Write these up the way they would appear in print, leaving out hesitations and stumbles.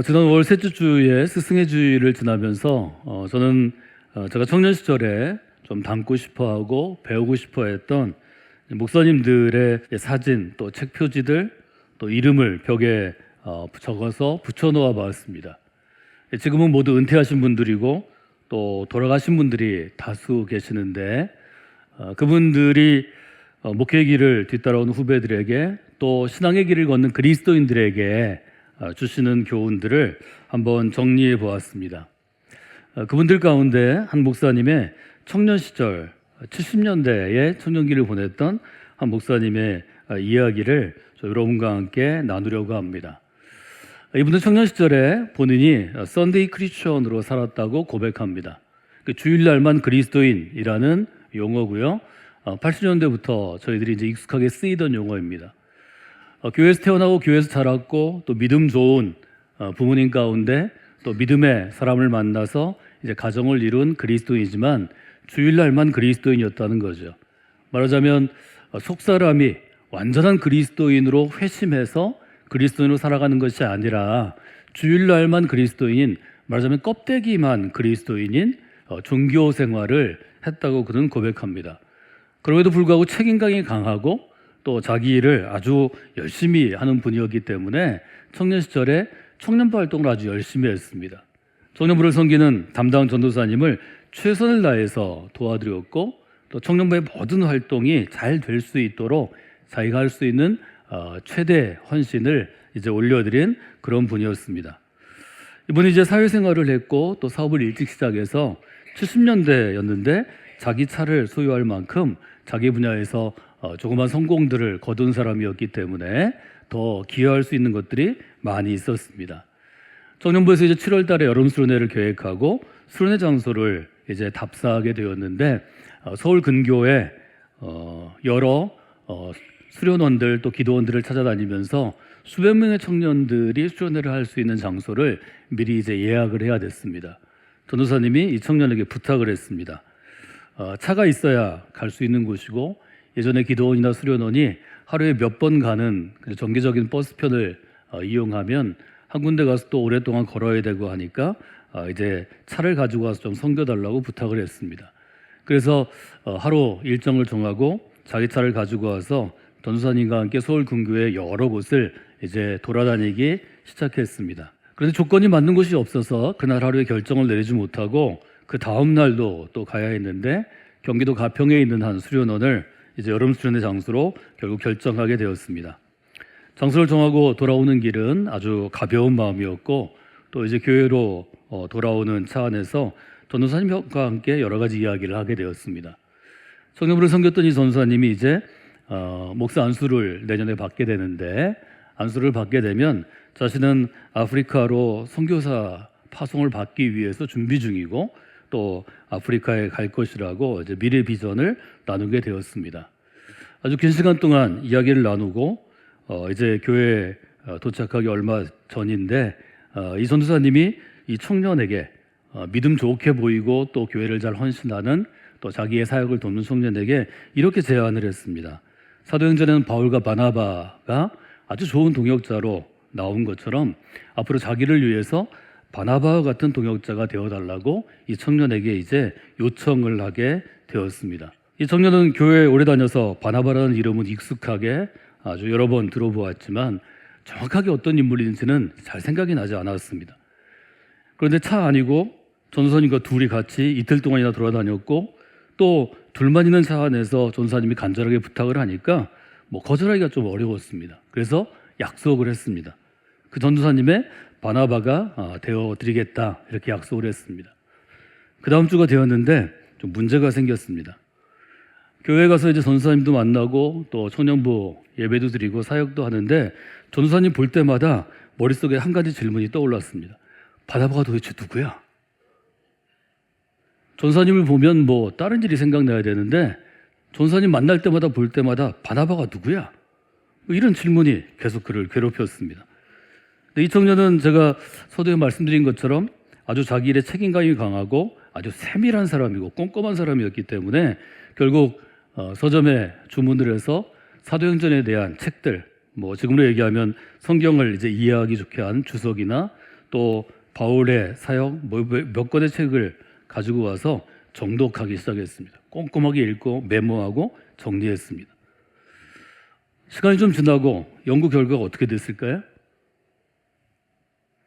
지난 월 셋째 주에 스승의 주일을 지나면서 저는 제가 청년 시절에 좀 닮고 싶어하고 배우고 싶어했던 목사님들의 사진 또 책 표지들 또 이름을 벽에 적어서 붙여놓아 봤습니다. 지금은 모두 은퇴하신 분들이고 또 돌아가신 분들이 다수 계시는데 그분들이 목회의 길을 뒤따라오는 후배들에게 또 신앙의 길을 걷는 그리스도인들에게 주시는 교훈들을 한번 정리해 보았습니다. 그분들 가운데 한 목사님의 청년 시절 70년대에 청년기를 보냈던 한 목사님의 이야기를 여러분과 함께 나누려고 합니다. 이분은 청년 시절에 본인이 썬데이 크리스천으로 살았다고 고백합니다. 주일날만 그리스도인이라는 용어고요. 80년대부터 저희들이 이제 익숙하게 쓰이던 용어입니다. 교회에서 태어나고 교회에서 자랐고 또 믿음 좋은 부모님 가운데 또 믿음의 사람을 만나서 이제 가정을 이룬 그리스도인이지만 주일날만 그리스도인이었다는 거죠. 말하자면 속사람이 완전한 그리스도인으로 회심해서 그리스도인으로 살아가는 것이 아니라 주일날만 그리스도인인, 말하자면 껍데기만 그리스도인인 종교 생활을 했다고 그는 고백합니다. 그럼에도 불구하고 책임감이 강하고 또 자기 일을 아주 열심히 하는 분이었기 때문에 청년 시절에 청년부 활동을 아주 열심히 했습니다. 청년부를 섬기는 담당 전도사님을 최선을 다해서 도와드렸고 또 청년부의 모든 활동이 잘 될 수 있도록 자기가 할 수 있는 최대 헌신을 이제 올려드린 그런 분이었습니다. 이분이 이제 사회생활을 했고 또 사업을 일찍 시작해서 70년대였는데 자기 차를 소유할 만큼 자기 분야에서 조그만 성공들을 거둔 사람이었기 때문에 더 기여할 수 있는 것들이 많이 있었습니다. 청년부에서 이제 7월 달에 여름 수련회를 계획하고 수련회 장소를 이제 답사하게 되었는데 서울 근교에 여러 수련원들 또 기도원들을 찾아다니면서 수백 명의 청년들이 수련회를 할 수 있는 장소를 미리 이제 예약을 해야 됐습니다. 전도사님이 이 청년에게 부탁을 했습니다. 차가 있어야 갈 수 있는 곳이고 예전에 기도원이나 수련원이 하루에 몇 번 가는 정기적인 버스편을 이용하면 한 군데 가서 또 오랫동안 걸어야 되고 하니까 이제 차를 가지고 와서 좀 섬겨달라고 부탁을 했습니다. 그래서 하루 일정을 정하고 자기 차를 가지고 와서 전도사님과 함께 서울 근교의 여러 곳을 이제 돌아다니기 시작했습니다. 그런데 조건이 맞는 곳이 없어서 그날 하루에 결정을 내리지 못하고 그 다음 날도 또 가야 했는데 경기도 가평에 있는 한 수련원을 이제 여름 수련회 장소로 결국 결정하게 되었습니다. 장소를 정하고 돌아오는 길은 아주 가벼운 마음이었고 또 이제 교회로 돌아오는 차 안에서 전도사님과 함께 여러 가지 이야기를 하게 되었습니다. 청년부를 섬겼던 이 전도사님이 이제 목사 안수를 내년에 받게 되는데 안수를 받게 되면 자신은 아프리카로 선교사 파송을 받기 위해서 준비 중이고 또 아프리카에 갈 것이라고 이제 미래 비전을 나누게 되었습니다. 아주 긴 시간 동안 이야기를 나누고 이제 교회에 도착하기 얼마 전인데 이 전도사님이 이 청년에게 믿음 좋게 보이고 또 교회를 잘 헌신하는 또 자기의 사역을 돕는 청년에게 이렇게 제안을 했습니다. 사도행전에는 바울과 바나바가 아주 좋은 동역자로 나온 것처럼 앞으로 자기를 위해서 바나바와 같은 동역자가 되어달라고 이 청년에게 이제 요청을 하게 되었습니다. 이 청년은 교회에 오래 다녀서 바나바라는 이름은 익숙하게 아주 여러 번 들어보았지만 정확하게 어떤 인물인지는 잘 생각이 나지 않았습니다. 그런데 차 아니고 전도사님과 둘이 같이 이틀 동안이나 돌아다녔고 또 둘만 있는 차 안에서 전도사님이 간절하게 부탁을 하니까 거절하기가 좀 어려웠습니다. 그래서 약속을 했습니다. 그 전도사님의 바나바가 되어드리겠다 이렇게 약속을 했습니다. 그 다음 주가 되었는데 좀 문제가 생겼습니다. 교회 가서 이제 전도사님도 만나고 또 청년부 예배도 드리고 사역도 하는데 전도사님 볼 때마다 머릿속에 한 가지 질문이 떠올랐습니다. 바나바가 도대체 누구야? 전도사님을 보면 다른 일이 생각나야 되는데 전도사님 만날 때마다 볼 때마다 바나바가 누구야? 이런 질문이 계속 그를 괴롭혔습니다. 이 청년은 제가 서두에 말씀드린 것처럼 아주 자기 일에 책임감이 강하고 아주 세밀한 사람이고 꼼꼼한 사람이었기 때문에 결국 서점에 주문을 해서 사도행전에 대한 책들, 지금으로 얘기하면 성경을 이제 이해하기 좋게 한 주석이나 또 바울의 사역 몇 권의 책을 가지고 와서 정독하기 시작했습니다. 꼼꼼하게 읽고 메모하고 정리했습니다. 시간이 좀 지나고 연구 결과가 어떻게 됐을까요?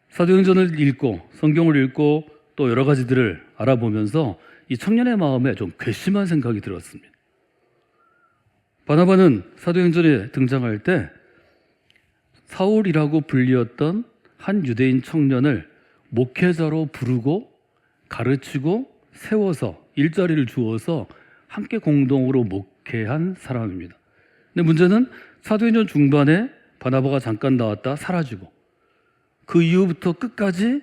사도행전을 읽고 성경을 읽고 또 여러 가지들을 알아보면서 이 청년의 마음에 좀 괘씸한 생각이 들었습니다. 바나바는 사도행전에 등장할 때 사울이라고 불리었던 한 유대인 청년을 목회자로 부르고 가르치고 세워서 일자리를 주어서 함께 공동으로 목회한 사람입니다. 근데 문제는 사도행전 중반에 바나바가 잠깐 나왔다 사라지고 그 이후부터 끝까지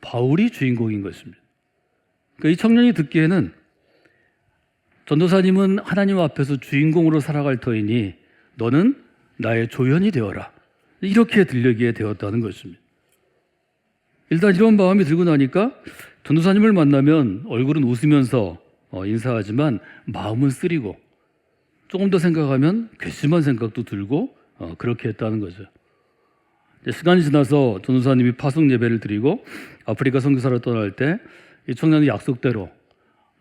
바울이 주인공인 것입니다. 그러니까 이 청년이 듣기에는 전도사님은 하나님 앞에서 주인공으로 살아갈 터이니 너는 나의 조연이 되어라. 이렇게 들리게 되었다는 것입니다. 일단 이런 마음이 들고 나니까 전도사님을 만나면 얼굴은 웃으면서 인사하지만 마음은 쓰리고 조금 더 생각하면 괘씸한 생각도 들고 그렇게 했다는 거죠. 시간이 지나서 전도사님이 파송 예배를 드리고 아프리카 선교사로 떠날 때 이 청년이 약속대로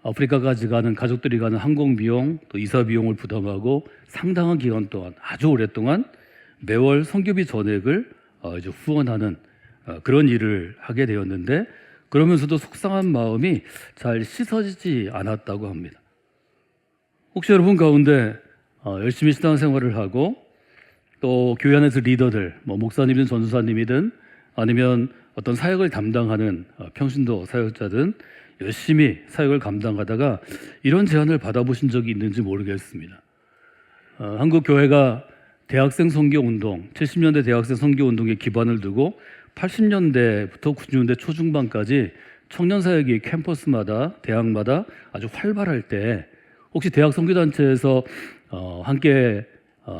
아프리카까지 가는 가족들이 가는 항공 비용 또 이사 비용을 부담하고 상당한 기간 동안 아주 오랫동안 매월 선교비 전액을 이제 후원하는 그런 일을 하게 되었는데 그러면서도 속상한 마음이 잘 씻어지지 않았다고 합니다. 혹시 여러분 가운데 열심히 신앙생활을 하고 또 교회 안에서 리더들, 목사님이든 전도사님이든 아니면 어떤 사역을 담당하는 평신도 사역자든 열심히 사역을 감당하다가 이런 제안을 받아보신 적이 있는지 모르겠습니다. 한국 교회가 대학생 선교 운동, 70년대 대학생 선교 운동에 기반을 두고 80년대부터 90년대 초중반까지 청년 사역이 캠퍼스마다 대학마다 아주 활발할 때 혹시 대학 선교단체에서 함께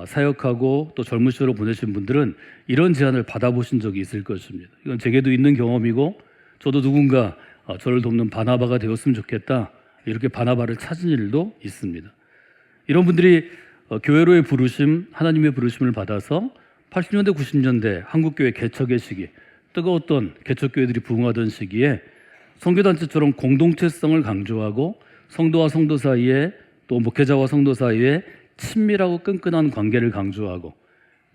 사역하고 또 젊은 시절을 보내신 분들은 이런 제안을 받아보신 적이 있을 것입니다. 이건 제게도 있는 경험이고 저도 누군가 저를 돕는 바나바가 되었으면 좋겠다 이렇게 바나바를 찾은 일도 있습니다. 이런 분들이 교회로의 부르심, 하나님의 부르심을 받아서 80년대, 90년대 한국교회 개척의 시기, 뜨거웠던 개척교회들이 부흥하던 시기에 선교단체처럼 공동체성을 강조하고 성도와 성도 사이에 또 목회자와 성도 사이에 친밀하고 끈끈한 관계를 강조하고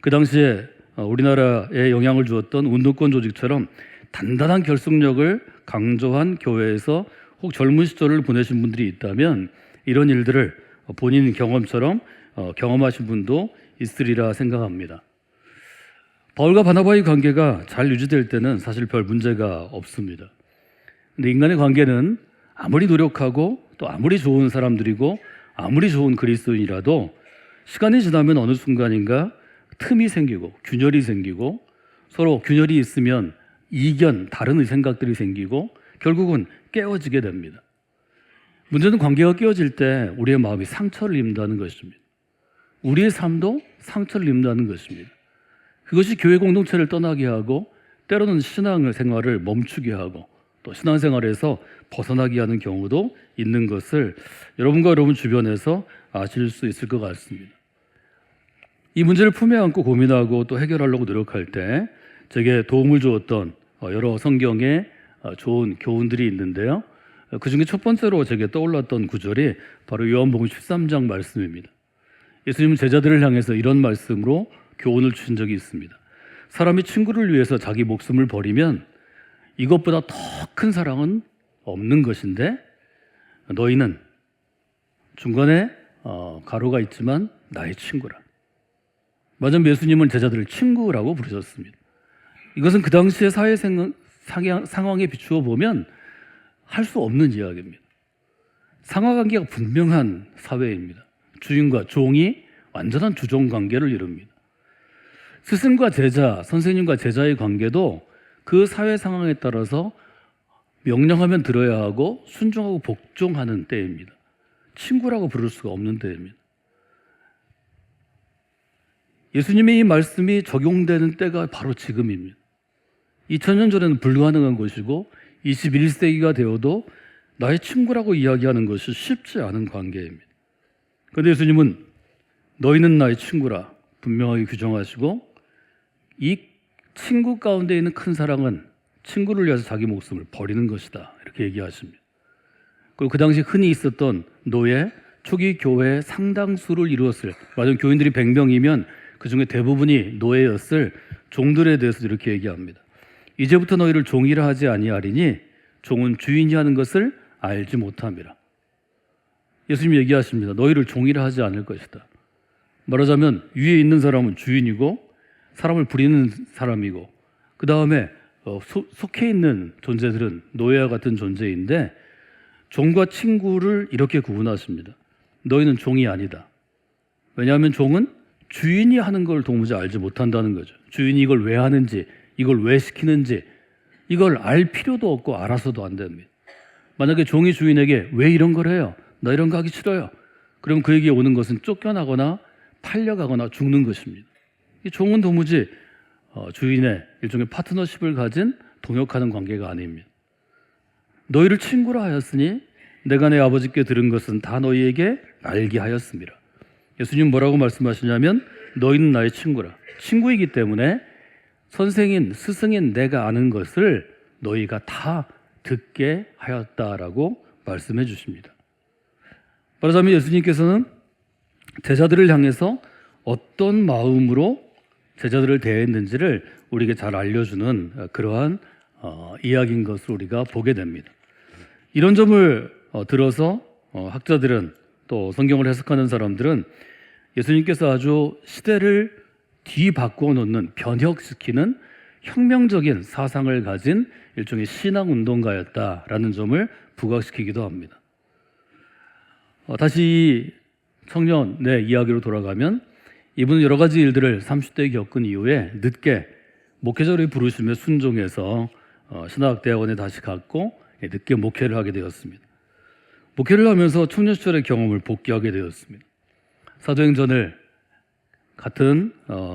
그 당시에 우리나라에 영향을 주었던 운동권 조직처럼 단단한 결속력을 강조한 교회에서 혹 젊은 시절을 보내신 분들이 있다면 이런 일들을 본인 경험처럼 경험하신 분도 있으리라 생각합니다. 바울과 바나바의 관계가 잘 유지될 때는 사실 별 문제가 없습니다. 근데 인간의 관계는 아무리 노력하고 또 아무리 좋은 사람들이고 아무리 좋은 그리스도인이라도 시간이 지나면 어느 순간인가 틈이 생기고 균열이 생기고 서로 균열이 있으면 이견, 다른 생각들이 생기고 결국은 깨어지게 됩니다. 문제는 관계가 깨어질 때 우리의 마음이 상처를 입는다는 것입니다. 우리의 삶도 상처를 입는다는 것입니다. 그것이 교회 공동체를 떠나게 하고 때로는 신앙생활을 멈추게 하고 또 신앙생활에서 벗어나게 하는 경우도 있는 것을 여러분과 여러분 주변에서 아실 수 있을 것 같습니다. 이 문제를 품에 안고 고민하고 또 해결하려고 노력할 때 제게 도움을 주었던 여러 성경의 좋은 교훈들이 있는데요. 그 중에 첫 번째로 제게 떠올랐던 구절이 바로 요한복음 13장 말씀입니다. 예수님은 제자들을 향해서 이런 말씀으로 교훈을 주신 적이 있습니다. 사람이 친구를 위해서 자기 목숨을 버리면 이것보다 더 큰 사랑은 없는 것인데 너희는 중간에 가로가 있지만 나의 친구라. 맞은 예수님은 제자들을 친구라고 부르셨습니다. 이것은 그 당시의 사회 상황에 비추어 보면 할 수 없는 이야기입니다. 상하관계가 분명한 사회입니다. 주인과 종이 완전한 주종관계를 이룹니다. 스승과 제자, 선생님과 제자의 관계도 그 사회 상황에 따라서 명령하면 들어야 하고 순종하고 복종하는 때입니다. 친구라고 부를 수가 없는 때입니다. 예수님의 이 말씀이 적용되는 때가 바로 지금입니다. 2000년 전에는 불가능한 것이고 21세기가 되어도 나의 친구라고 이야기하는 것이 쉽지 않은 관계입니다. 그런데 예수님은 너희는 나의 친구라 분명하게 규정하시고 이 친구 가운데 있는 큰 사랑은 친구를 위해서 자기 목숨을 버리는 것이다. 이렇게 얘기하십니다. 그리고 그 당시 흔히 있었던 노예, 초기 교회의 상당수를 이루었을, 맞아요. 교인들이 100명이면 그 중에 대부분이 노예였을 종들에 대해서 이렇게 얘기합니다. 이제부터 너희를 종이라 하지 아니하리니 종은 주인이 하는 것을 알지 못함이라. 예수님이 얘기하십니다. 너희를 종이라 하지 않을 것이다. 말하자면 위에 있는 사람은 주인이고 사람을 부리는 사람이고, 그 다음에 속해 있는 존재들은 노예와 같은 존재인데, 종과 친구를 이렇게 구분하십니다. 너희는 종이 아니다. 왜냐하면 종은 주인이 하는 걸 도무지 알지 못한다는 거죠. 주인이 이걸 왜 하는지, 이걸 왜 시키는지 이걸 알 필요도 없고 알아서도 안 됩니다. 만약에 종이 주인에게 왜 이런 걸 해요? 나 이런 거 하기 싫어요. 그럼 그에게 오는 것은 쫓겨나거나 팔려가거나 죽는 것입니다. 이 종은 도무지 주인의 일종의 파트너십을 가진 동역하는 관계가 아닙니다. 너희를 친구라 하였으니 내가 내 아버지께 들은 것은 다 너희에게 알게 하였습니다. 예수님 뭐라고 말씀하시냐면 너희는 나의 친구라. 친구이기 때문에 선생인, 스승인 내가 아는 것을 너희가 다 듣게 하였다라고 말씀해 주십니다. 말하자면 예수님께서는 제자들을 향해서 어떤 마음으로 제자들을 대했는지를 우리에게 잘 알려주는 그러한 이야기인 것을 우리가 보게 됩니다. 이런 점을 들어서 학자들은, 또 성경을 해석하는 사람들은 예수님께서 아주 시대를 뒤바꾸어 놓는, 변혁시키는 혁명적인 사상을 가진 일종의 신앙운동가였다라는 점을 부각시키기도 합니다. 다시 이 청년의 이야기로 돌아가면 이분은 여러 가지 일들을 30대에 겪은 이후에 늦게 목회자를 부르시며 순종해서 신학대학원에 다시 갔고 늦게 목회를 하게 되었습니다. 목회를 하면서 청년 시절의 경험을 복귀하게 되었습니다. 사도행전을 같은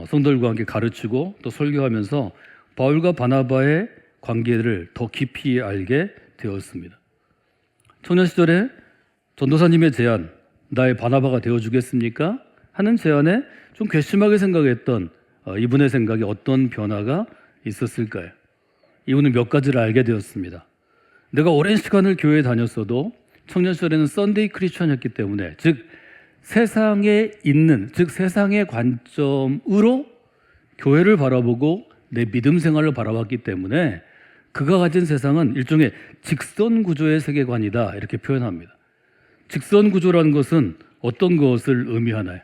성도들과 함께 가르치고 또 설교하면서 바울과 바나바의 관계를 더 깊이 알게 되었습니다. 청년 시절에 전도사님의 제안, 나의 바나바가 되어주겠습니까? 하는 제안에 좀 괘씸하게 생각했던 이분의 생각에 어떤 변화가 있었을까요? 이분은 몇 가지를 알게 되었습니다. 내가 오랜 시간을 교회에 다녔어도 청년 시절에는 썬데이 크리스천이었기 때문에, 즉 세상에 있는, 즉 세상의 관점으로 교회를 바라보고 내 믿음 생활을 바라봤기 때문에 그가 가진 세상은 일종의 직선 구조의 세계관이다, 이렇게 표현합니다. 직선 구조라는 것은 어떤 것을 의미하나요?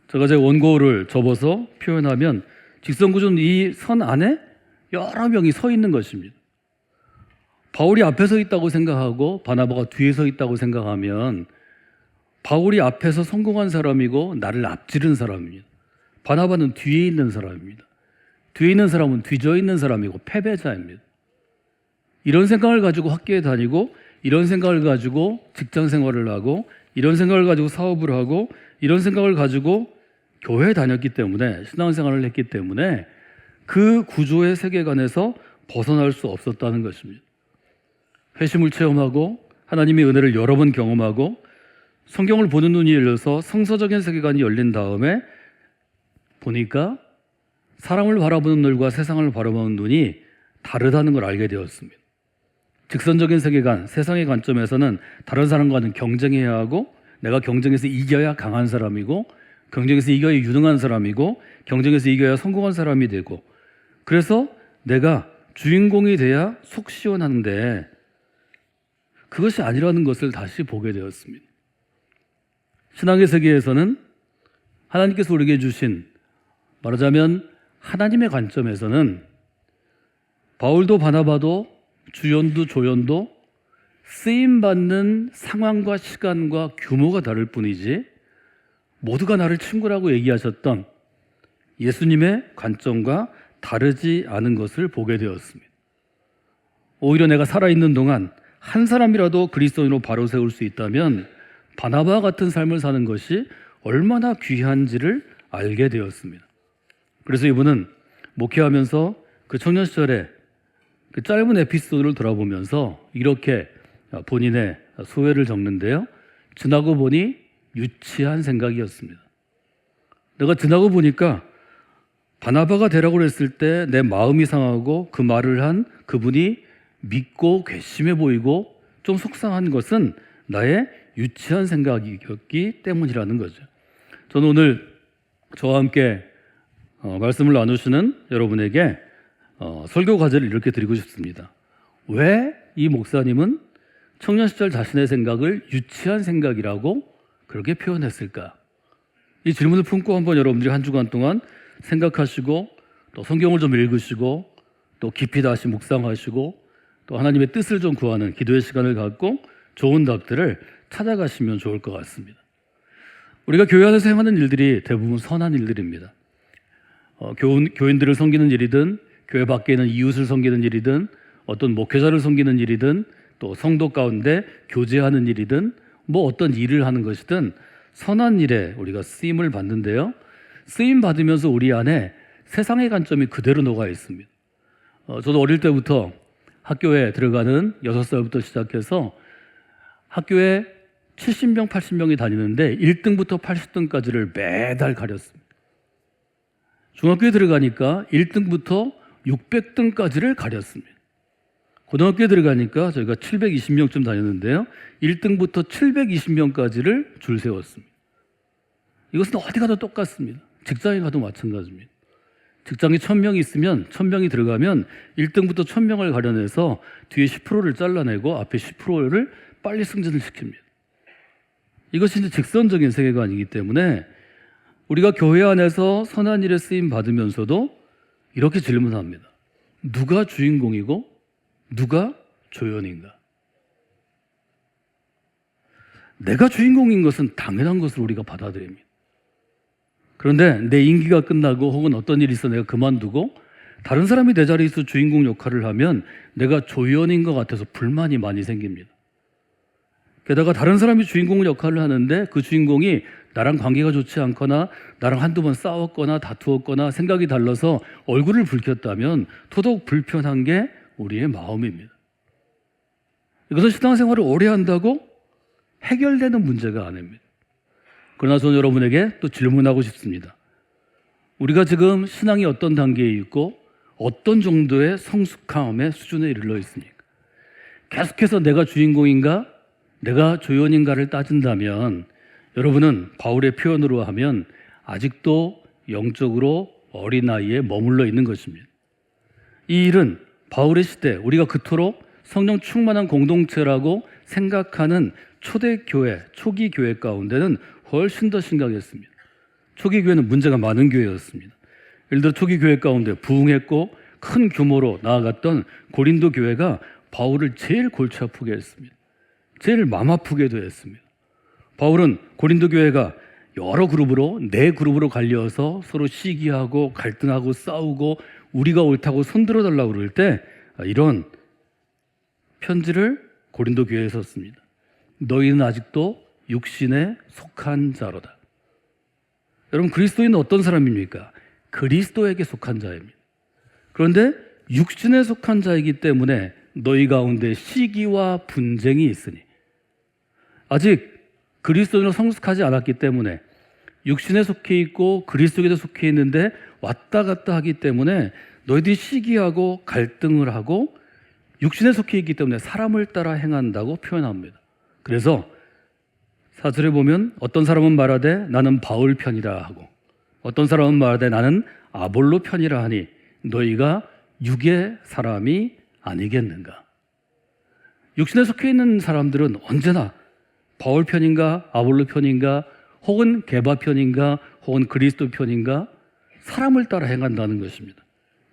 제가 제 원고를 접어서 표현하면 직선 구조는 이 선 안에 여러 명이 서 있는 것입니다. 바울이 앞에 서 있다고 생각하고 바나바가 뒤에 서 있다고 생각하면 바울이 앞에서 성공한 사람이고 나를 앞지른 사람입니다. 바나바는 뒤에 있는 사람입니다. 뒤에 있는 사람은 뒤져 있는 사람이고 패배자입니다. 이런 생각을 가지고 학교에 다니고, 이런 생각을 가지고 직장 생활을 하고, 이런 생각을 가지고 사업을 하고, 이런 생각을 가지고 교회에 다녔기 때문에, 신앙생활을 했기 때문에 그 구조의 세계관에서 벗어날 수 없었다는 것입니다. 회심을 체험하고 하나님의 은혜를 여러 번 경험하고 성경을 보는 눈이 열려서 성서적인 세계관이 열린 다음에 보니까 사람을 바라보는 눈과 세상을 바라보는 눈이 다르다는 걸 알게 되었습니다. 직선적인 세계관, 세상의 관점에서는 다른 사람과는 경쟁해야 하고, 내가 경쟁에서 이겨야 강한 사람이고, 경쟁에서 이겨야 유능한 사람이고, 경쟁에서 이겨야 성공한 사람이 되고, 그래서 내가 주인공이 돼야 속 시원한데 그것이 아니라는 것을 다시 보게 되었습니다. 신앙의 세계에서는 하나님께서 우리에게 주신, 말하자면 하나님의 관점에서는 바울도 바나바도 주연도 조연도 쓰임받는 상황과 시간과 규모가 다를 뿐이지 모두가 나를 친구라고 얘기하셨던 예수님의 관점과 다르지 않은 것을 보게 되었습니다. 오히려 내가 살아있는 동안 한 사람이라도 그리스도인으로 바로 세울 수 있다면 바나바와 같은 삶을 사는 것이 얼마나 귀한지를 알게 되었습니다. 그래서 이분은 목회하면서 그 청년 시절에 그 짧은 에피소드를 돌아보면서 이렇게 본인의 소회를 적는데요. 지나고 보니 유치한 생각이었습니다. 내가 지나고 보니까 바나바가 되라고 했을 때 내 마음이 상하고 그 말을 한 그분이 믿고 괘씸해 보이고 좀 속상한 것은 나의 유치한 생각이었기 때문이라는 거죠. 저는 오늘 저와 함께 말씀을 나누시는 여러분에게 설교 과제를 이렇게 드리고 싶습니다. 왜 이 목사님은 청년 시절 자신의 생각을 유치한 생각이라고 그렇게 표현했을까? 이 질문을 품고 한번 여러분들이 한 주간 동안 생각하시고 또 성경을 좀 읽으시고 또 깊이 다시 묵상하시고 또 하나님의 뜻을 좀 구하는 기도의 시간을 갖고 좋은 답들을 찾아가시면 좋을 것 같습니다. 우리가 교회 안에서 행하는 일들이 대부분 선한 일들입니다. 교인들을 섬기는 일이든 교회 밖에 있는 이웃을 섬기는 일이든 어떤 목회자를 섬기는 일이든 또 성도 가운데 교제하는 일이든 뭐 어떤 일을 하는 것이든 선한 일에 우리가 쓰임을 받는데요. 쓰임 받으면서 우리 안에 세상의 관점이 그대로 녹아 있습니다. 저도 어릴 때부터 학교에 들어가는 6살부터 시작해서 학교에 70명, 80명이 다니는데 1등부터 80등까지를 매달 가렸습니다. 중학교에 들어가니까 1등부터 600등까지를 가렸습니다. 고등학교에 들어가니까 저희가 720명쯤 다녔는데요. 1등부터 720명까지를 줄 세웠습니다. 이것은 어디 가도 똑같습니다. 직장에 가도 마찬가지입니다. 직장에 1000명이 있으면 1000명이 들어가면 1등부터 1000명을 가려내서 뒤에 10%를 잘라내고 앞에 10%를 빨리 승진을 시킵니다. 이것이 이제 직선적인 세계관이기 때문에 우리가 교회 안에서 선한 일에 쓰임 받으면서도 이렇게 질문합니다. 누가 주인공이고 누가 조연인가? 내가 주인공인 것은 당연한 것으로 우리가 받아들입니다. 그런데 내 임기가 끝나고 혹은 어떤 일이 있어 내가 그만두고 다른 사람이 내 자리에서 주인공 역할을 하면 내가 조연인 것 같아서 불만이 많이 생깁니다. 게다가 다른 사람이 주인공 역할을 하는데 그 주인공이 나랑 관계가 좋지 않거나 나랑 한두 번 싸웠거나 다투었거나 생각이 달라서 얼굴을 붉혔다면 더더욱 불편한 게 우리의 마음입니다. 이것은 신앙생활을 오래 한다고 해결되는 문제가 아닙니다. 그러나 저는 여러분에게 또 질문하고 싶습니다. 우리가 지금 신앙이 어떤 단계에 있고 어떤 정도의 성숙함의 수준에 이르러 있습니까? 계속해서 내가 주인공인가 내가 조연인가를 따진다면 여러분은 바울의 표현으로 하면 아직도 영적으로 어린아이에 머물러 있는 것입니다. 이 일은 바울의 시대 우리가 그토록 성령 충만한 공동체라고 생각하는 초대교회, 초기 교회 가운데는 훨씬 더 심각했습니다. 초기 교회는 문제가 많은 교회였습니다. 예를 들어 초기 교회 가운데 부흥했고 큰 규모로 나아갔던 고린도 교회가 바울을 제일 골치 아프게 했습니다. 제일 맘 아프게도 했습니다. 바울은 고린도 교회가 여러 그룹으로 4그룹으로 갈려서 서로 시기하고 갈등하고 싸우고 우리가 옳다고 손들어 달라고 그럴 때 이런 편지를 고린도 교회에 썼습니다. 너희는 아직도 육신에 속한 자로다. 여러분 그리스도인은 어떤 사람입니까? 그리스도에게 속한 자입니다. 그런데 육신에 속한 자이기 때문에 너희 가운데 시기와 분쟁이 있으니 아직 그리스도인으로 성숙하지 않았기 때문에 육신에 속해 있고 그리스도에도 속해 있는데 왔다 갔다 하기 때문에 너희들이 시기하고 갈등을 하고 육신에 속해 있기 때문에 사람을 따라 행한다고 표현합니다. 그래서 사절에 보면 어떤 사람은 말하되 나는 바울 편이라 하고 어떤 사람은 말하되 나는 아볼로 편이라 하니 너희가 육의 사람이 아니겠는가? 육신에 속해 있는 사람들은 언제나 바울 편인가 아볼로 편인가 혹은 게바 편인가 혹은 그리스도 편인가 사람을 따라 행한다는 것입니다.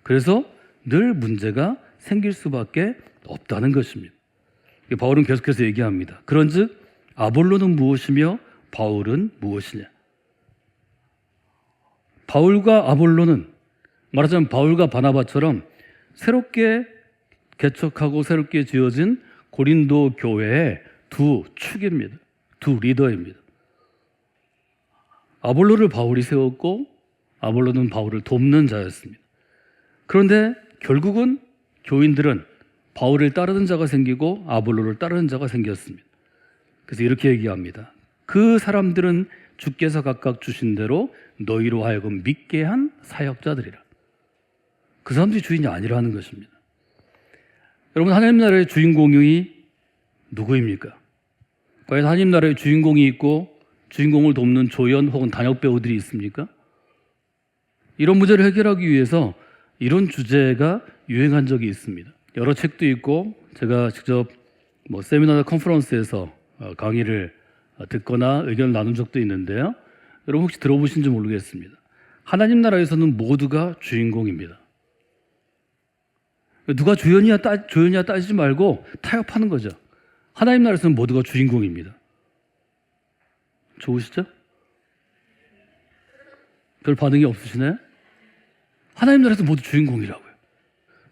그래서 늘 문제가 생길 수밖에 없다는 것입니다. 바울은 계속해서 얘기합니다. 그런즉 아볼로는 무엇이며 바울은 무엇이냐? 바울과 아볼로는 말하자면 바울과 바나바처럼 새롭게 개척하고 새롭게 지어진 고린도 교회의 두 축입니다. 두 리더입니다. 아볼로를 바울이 세웠고 아볼로는 바울을 돕는 자였습니다. 그런데 결국은 교인들은 바울을 따르는 자가 생기고 아볼로를 따르는 자가 생겼습니다. 그래서 이렇게 얘기합니다. 그 사람들은 주께서 각각 주신 대로 너희로 하여금 믿게 한 사역자들이라. 그 사람들이 주인이 아니라는 것입니다. 여러분, 하나님 나라의 주인공이 누구입니까? 과연 하나님 나라의 주인공이 있고 주인공을 돕는 조연 혹은 단역 배우들이 있습니까? 이런 문제를 해결하기 위해서 이런 주제가 유행한 적이 있습니다. 여러 책도 있고 제가 직접 세미나나 컨퍼런스에서 강의를 듣거나 의견을 나눈 적도 있는데요. 여러분 혹시 들어보신지 모르겠습니다. 하나님 나라에서는 모두가 주인공입니다. 누가 조연이야 따지지 말고 타협하는 거죠. 하나님 나라에서는 모두가 주인공입니다. 좋으시죠? 별 반응이 없으시나요? 하나님 나라에서 모두 주인공이라고요.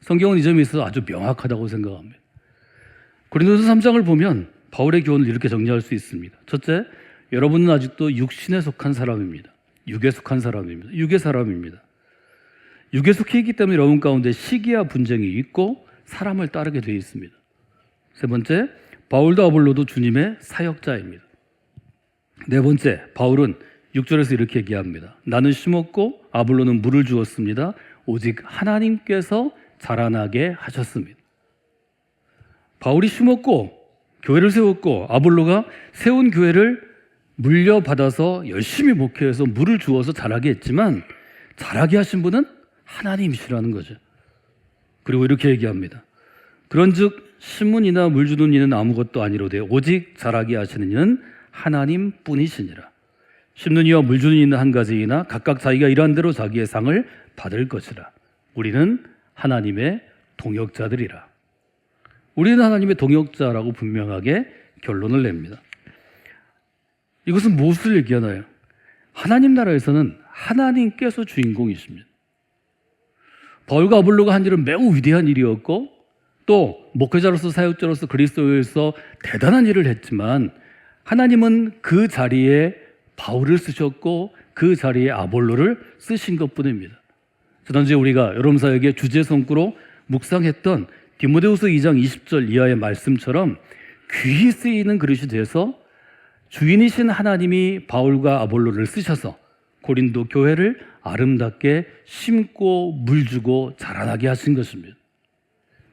성경은 이 점에 있어서 아주 명확하다고 생각합니다. 고린도서 3장을 보면 바울의 교훈을 이렇게 정리할 수 있습니다. 첫째, 여러분은 아직도 육신에 속한 사람입니다. 육에 속한 사람입니다. 육의 사람입니다. 육에 속해 있기 때문에 여러분 가운데 시기와 분쟁이 있고 사람을 따르게 되어 있습니다. 세 번째, 바울도 아볼로도 주님의 사역자입니다. 네 번째, 바울은 6절에서 이렇게 얘기합니다. 나는 심었고 아볼로는 물을 주었습니다. 오직 하나님께서 자라나게 하셨습니다. 바울이 심었고 교회를 세웠고 아볼로가 세운 교회를 물려받아서 열심히 목회해서 물을 주어서 자라게 했지만 자라게 하신 분은 하나님이시라는 거죠. 그리고 이렇게 얘기합니다. 그런즉 심은 이나 물 주는 이는 아무것도 아니로되 오직 자라게 하시는 이는 하나님뿐이시니라. 심는 이와 물 주는 이는 한 가지이나 각각 자기가 일한 대로 자기의 상을 받을 것이라. 우리는 하나님의 동역자들이라. 우리는 하나님의 동역자라고 분명하게 결론을 냅니다. 이것은 무엇을 얘기하나요? 하나님 나라에서는 하나님께서 주인공이십니다. 바울과 아볼로가 한 일은 매우 위대한 일이었고 또 목회자로서 사역자로서 그리스도에서 대단한 일을 했지만 하나님은 그 자리에 바울을 쓰셨고 그 자리에 아볼로를 쓰신 것뿐입니다. 지난주에 우리가 여러분 사역의 주제 성구로 묵상했던 디모데후서 2장 20절 이하의 말씀처럼 귀히 쓰이는 그릇이 돼서 주인이신 하나님이 바울과 아볼로를 쓰셔서 고린도 교회를 아름답게 심고 물주고 자라나게 하신 것입니다.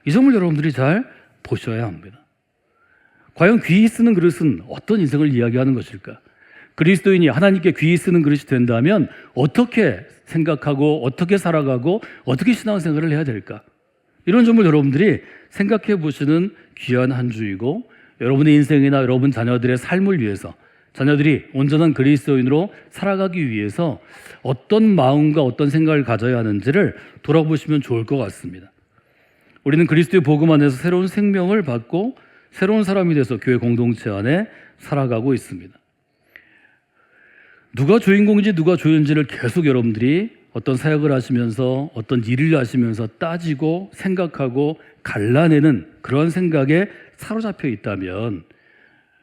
이 점을 여러분들이 잘 보셔야 합니다. 과연 귀히 쓰는 그릇은 어떤 인생을 이야기하는 것일까? 그리스도인이 하나님께 귀히 쓰는 그릇이 된다면 어떻게 생각하고 어떻게 살아가고 어떻게 신앙생활을 해야 될까? 이런 점을 여러분들이 생각해 보시는 귀한 한 주이고 여러분의 인생이나 여러분 자녀들의 삶을 위해서 자녀들이 온전한 그리스도인으로 살아가기 위해서 어떤 마음과 어떤 생각을 가져야 하는지를 돌아보시면 좋을 것 같습니다. 우리는 그리스도의 복음 안에서 새로운 생명을 받고 새로운 사람이 돼서 교회 공동체 안에 살아가고 있습니다. 누가 주인공인지 누가 조연지를 계속 여러분들이 어떤 사역을 하시면서 어떤 일을 하시면서 따지고 생각하고 갈라내는 그런 생각에 사로잡혀 있다면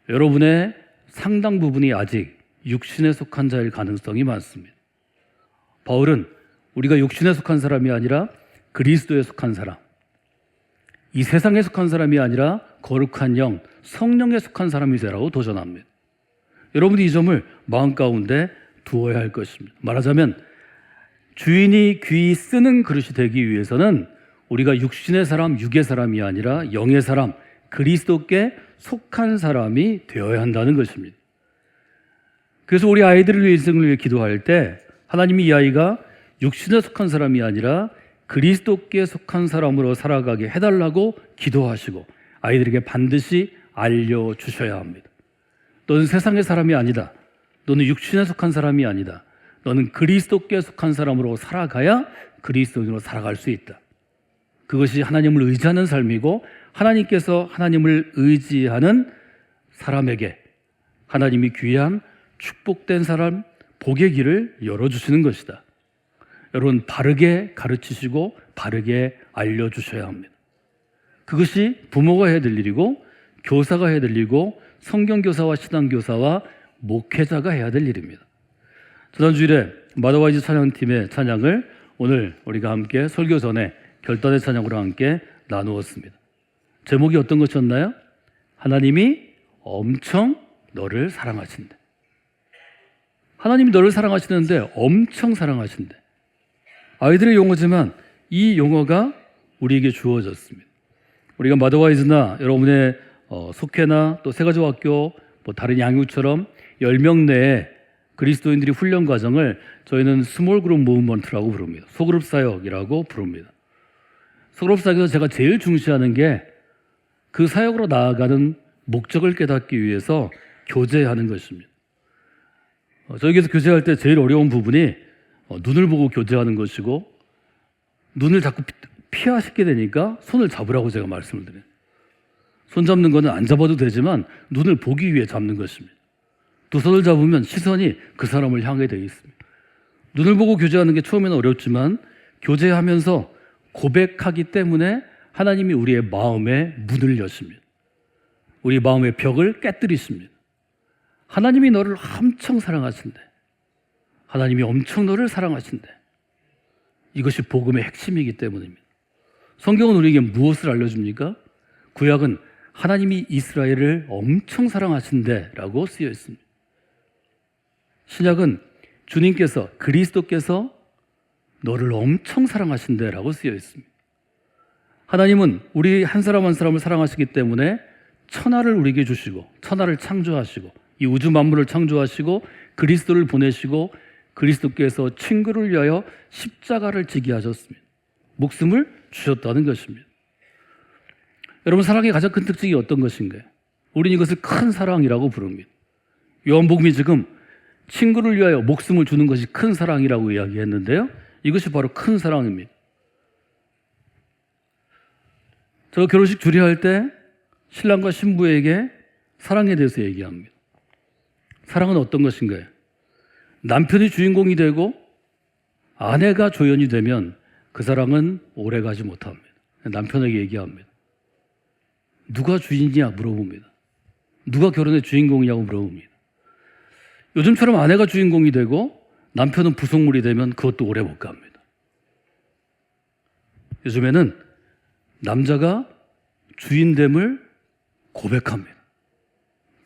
여러분의 상당 부분이 아직 육신에 속한 자일 가능성이 많습니다. 바울은 우리가 육신에 속한 사람이 아니라 그리스도에 속한 사람, 이 세상에 속한 사람이 아니라 거룩한 영, 성령에 속한 사람이 되라고 도전합니다. 여러분이 이 점을 마음 가운데 두어야 할 것입니다. 말하자면 주인이 귀히 쓰는 그릇이 되기 위해서는 우리가 육신의 사람, 육의 사람이 아니라 영의 사람, 그리스도께 속한 사람이 되어야 한다는 것입니다. 그래서 우리 아이들을 위해 인생을 위해 기도할 때 하나님이 이 아이가 육신에 속한 사람이 아니라 그리스도께 속한 사람으로 살아가게 해달라고 기도하시고 아이들에게 반드시 알려주셔야 합니다. 너는 세상의 사람이 아니다. 너는 육신에 속한 사람이 아니다. 너는 그리스도께 속한 사람으로 살아가야 그리스도인으로 살아갈 수 있다. 그것이 하나님을 의지하는 삶이고 하나님께서 하나님을 의지하는 사람에게 하나님이 귀한 축복된 사람, 복의 길을 열어주시는 것이다. 여러분, 바르게 가르치시고 바르게 알려주셔야 합니다. 그것이 부모가 해야 될 일이고 교사가 해야 될 일이고 성경교사와 신앙교사와 목회자가 해야 될 일입니다. 지난주일에 마더와이즈 찬양팀의 찬양을 오늘 우리가 함께 설교 전에 결단의 찬양으로 함께 나누었습니다. 제목이 어떤 것이었나요? 하나님이 엄청 너를 사랑하신대. 하나님이 너를 사랑하시는데 엄청 사랑하신대. 아이들의 용어지만 이 용어가 우리에게 주어졌습니다. 우리가 마더와이즈나 여러분의 속회나 또 세가지학교 뭐 다른 양육처럼 10명 내에 그리스도인들이 훈련 과정을 저희는 스몰 그룹 무브먼트라고 부릅니다. 소그룹 사역이라고 부릅니다. 소그룹 사역에서 제가 제일 중시하는 게 그 사역으로 나아가는 목적을 깨닫기 위해서 교제하는 것입니다. 저에게서 교제할 때 제일 어려운 부분이 눈을 보고 교제하는 것이고, 눈을 자꾸 피하시게 되니까 손을 잡으라고 제가 말씀을 드려요. 손 잡는 거는 안 잡아도 되지만 눈을 보기 위해 잡는 것입니다. 두 손을 잡으면 시선이 그 사람을 향해 되어 있습니다. 눈을 보고 교제하는 게 처음에는 어렵지만 교제하면서 고백하기 때문에 하나님이 우리의 마음의 문을 여십니다. 우리 마음의 벽을 깨뜨리십니다. 하나님이 너를 엄청 사랑하신대. 하나님이 엄청 너를 사랑하신대. 이것이 복음의 핵심이기 때문입니다. 성경은 우리에게 무엇을 알려줍니까? 구약은 하나님이 이스라엘을 엄청 사랑하신대 라고 쓰여 있습니다. 신약은 주님께서, 그리스도께서 너를 엄청 사랑하신대 라고 쓰여 있습니다. 하나님은 우리 한 사람 한 사람을 사랑하시기 때문에 천하를 우리에게 주시고, 천하를 창조하시고, 이 우주 만물을 창조하시고, 그리스도를 보내시고, 그리스도께서 친구를 위하여 십자가를 지게 하셨습니다. 목숨을 주셨다는 것입니다. 여러분, 사랑의 가장 큰 특징이 어떤 것인가요? 우리는 이것을 큰 사랑이라고 부릅니다. 요한복음이 지금 친구를 위하여 목숨을 주는 것이 큰 사랑이라고 이야기했는데요, 이것이 바로 큰 사랑입니다. 저 결혼식 주례할 때 신랑과 신부에게 사랑에 대해서 얘기합니다. 사랑은 어떤 것인가요? 남편이 주인공이 되고 아내가 조연이 되면 그 사랑은 오래가지 못합니다. 남편에게 얘기합니다. 누가 주인이냐 물어봅니다. 누가 결혼의 주인공이냐고 물어봅니다. 요즘처럼 아내가 주인공이 되고 남편은 부속물이 되면 그것도 오래 못 갑니다. 요즘에는 남자가 주인됨을 고백합니다.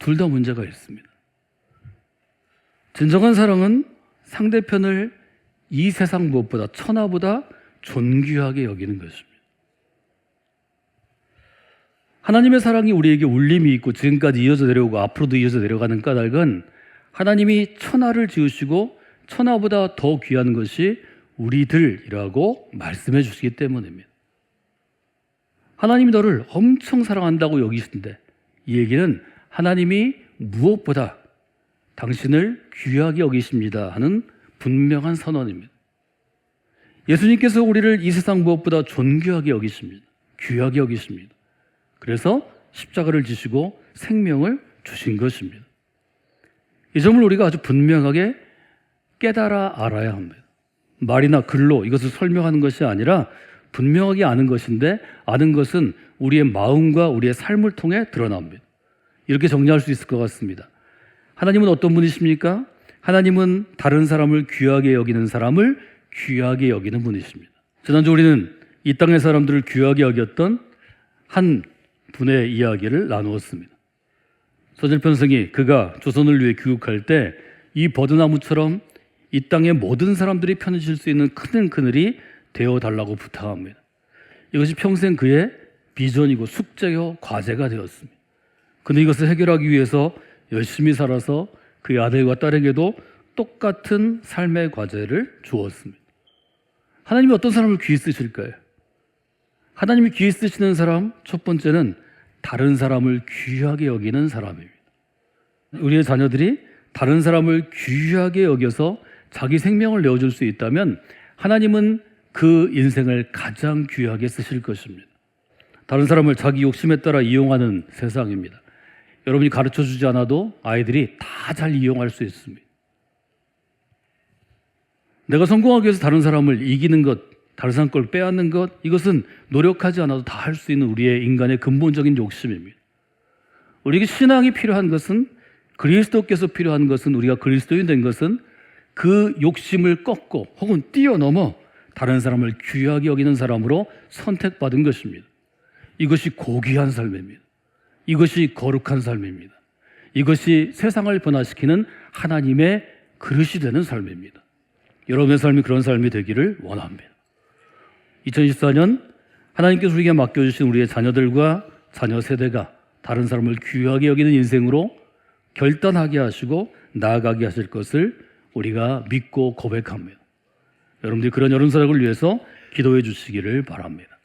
둘 다 문제가 있습니다. 진정한 사랑은 상대편을 이 세상 무엇보다, 천하보다 존귀하게 여기는 것입니다. 하나님의 사랑이 우리에게 울림이 있고 지금까지 이어져 내려오고 앞으로도 이어져 내려가는 까닭은 하나님이 천하를 지으시고 천하보다 더 귀한 것이 우리들이라고 말씀해 주시기 때문입니다. 하나님이 너를 엄청 사랑한다고 여기시는데, 이 얘기는 하나님이 무엇보다 당신을 귀하게 여기십니다 하는 분명한 선언입니다. 예수님께서 우리를 이 세상 무엇보다 존귀하게 여기십니다. 귀하게 여기십니다. 그래서 십자가를 지시고 생명을 주신 것입니다. 이 점을 우리가 아주 분명하게 깨달아 알아야 합니다. 말이나 글로 이것을 설명하는 것이 아니라 분명하게 아는 것인데, 아는 것은 우리의 마음과 우리의 삶을 통해 드러납니다. 이렇게 정리할 수 있을 것 같습니다. 하나님은 어떤 분이십니까? 하나님은 다른 사람을 귀하게 여기는 사람을 귀하게 여기는 분이십니다. 지난주 우리는 이 땅의 사람들을 귀하게 여겼던 한 분의 이야기를 나누었습니다. 서질편성이 그가 조선을 위해 귀국할 때 이 버드나무처럼 이 땅의 모든 사람들이 편해질 수 있는 큰 그늘이 되어달라고 부탁합니다. 이것이 평생 그의 비전이고 숙제요 과제가 되었습니다. 그런데 이것을 해결하기 위해서 열심히 살아서 그의 아들과 딸에게도 똑같은 삶의 과제를 주었습니다. 하나님이 어떤 사람을 귀히 쓰실까요? 하나님이 귀히 쓰시는 사람, 첫 번째는 다른 사람을 귀하게 여기는 사람입니다. 우리의 자녀들이 다른 사람을 귀하게 여겨서 자기 생명을 내어줄 수 있다면 하나님은 그 인생을 가장 귀하게 쓰실 것입니다. 다른 사람을 자기 욕심에 따라 이용하는 세상입니다. 여러분이 가르쳐주지 않아도 아이들이 다 잘 이용할 수 있습니다. 내가 성공하기 위해서 다른 사람을 이기는 것, 다른 사람 걸 빼앗는 것, 이것은 노력하지 않아도 다 할 수 있는 우리의 인간의 근본적인 욕심입니다. 우리에게 신앙이 필요한 것은, 그리스도께서 필요한 것은, 우리가 그리스도인 된 것은 그 욕심을 꺾고 혹은 뛰어넘어 다른 사람을 귀하게 여기는 사람으로 선택받은 것입니다. 이것이 고귀한 삶입니다. 이것이 거룩한 삶입니다. 이것이 세상을 변화시키는 하나님의 그릇이 되는 삶입니다. 여러분의 삶이 그런 삶이 되기를 원합니다. 2024년 하나님께서 우리에게 맡겨주신 우리의 자녀들과 자녀 세대가 다른 사람을 귀하게 여기는 인생으로 결단하게 하시고 나아가게 하실 것을 우리가 믿고 고백합니다. 여러분들이 그런 여론사역을 위해서 기도해 주시기를 바랍니다.